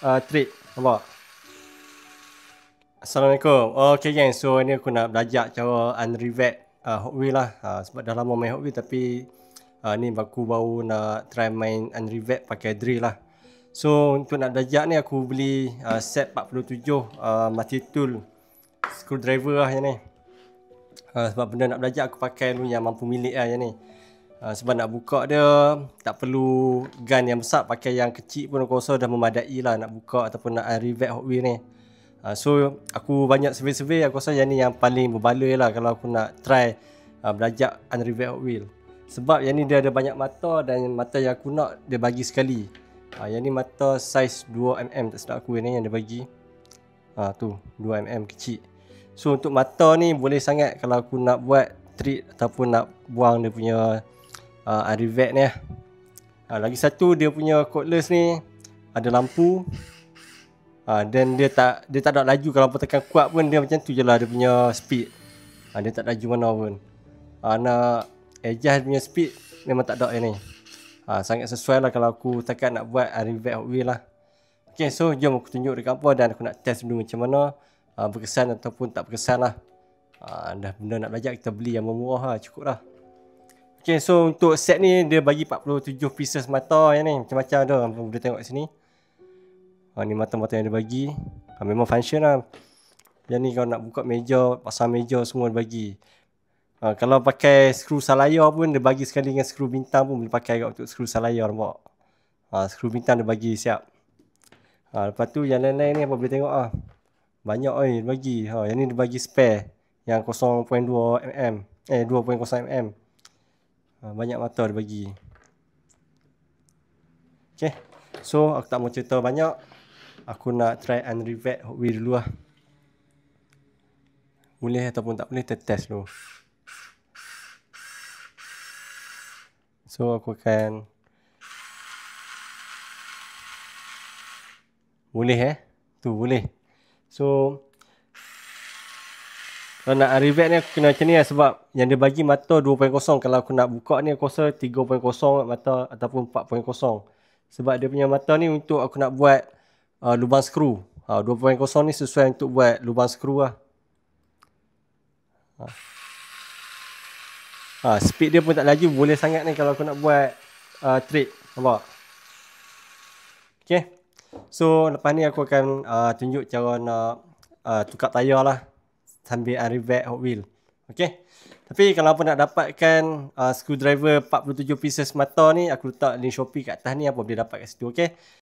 trick. Nampak? Assalamualaikum. Okay gang, so ni aku nak belajar cara unrevet Hot Wheels lah. Sebab dah lama main Hot Wheels tapi ni aku baru nak try main unrevet pakai drill lah. So untuk nak belajar ni aku beli set 47 multi tool screwdriver lah yang ni. Sebab benda nak belajar aku pakai dulu yang mampu milik lah yang ni. Sebab nak buka dia tak perlu gun yang besar, pakai yang kecil pun aku rasa dah memadai lah nak buka ataupun nak unrevet Hot Wheels ni. So aku banyak survey-survey, aku rasa yang ni yang paling berbaloi lah kalau aku nak try belajar unrevet Hot Wheels. Sebab yang ni dia ada banyak mata dan mata yang aku nak dia bagi sekali. Yang ni mata saiz 2mm, tak silap aku ni yang dia bagi. Tu 2mm kecil. So untuk mata ni boleh sangat kalau aku nak buat trick ataupun nak buang dia punya unrevet ni. Lagi satu dia punya cordless ni ada lampu. Dan dia tak ada laju, kalau apa tekan kuat pun dia macam tu je lah dia punya speed. Dia tak laju mana pun. Nak adjust punya speed memang tak ada yang ni. Sangat sesuai lah kalau aku tekan nak buat unrevet Hot Wheels lah. Okay, so jom aku tunjuk dekat apa dan aku nak test dulu macam mana berkesan ataupun tak berkesan lah. Dah benda nak belajar, kita beli yang murah lah, cukup lah. Okay, so untuk set ni dia bagi 47 pieces mata yang ni, macam-macam ada, boleh tengok kat sini. Ni mata-mata yang dia bagi. Memang function lah. Yang ni kalau nak buka meja, pasang meja semua dia bagi. Kalau pakai skru salayar pun dia bagi sekali dengan skru bintang pun boleh pakai untuk skru salayar, nampak. Skru bintang dia bagi siap. Lepas tu yang lain-lain ni apa boleh tengok ah. Banyak dia bagi. Yang ni dia bagi spare yang 0.2mm. 2.0mm. Banyak mata dia bagi. Okay. So aku tak mau cerita banyak. Aku nak try unrevet Hot Wheels dulu lah. Boleh ataupun tak boleh, kita test dulu. So aku akan boleh tu boleh. So kalau nak unrevet ni aku kena macam ni lah, sebab yang dia bagi mata 2.0. Kalau aku nak buka ni aku rasa 3.0 mata ataupun 4.0. Sebab dia punya mata ni untuk aku nak buat lubang skru. 2.0 ni sesuai untuk buat lubang skru lah. Speed dia pun tak laju, boleh sangat ni kalau aku nak buat trick, nampak? Okay. So lepas ni aku akan tunjuk cara nak tukar tayar lah sambil unrevet Hot Wheels. Okay. Tapi kalau apa nak dapatkan screwdriver 47 pieces mata ni, aku letak link Shopee kat atas ni, apa boleh dapat kat situ. Okay.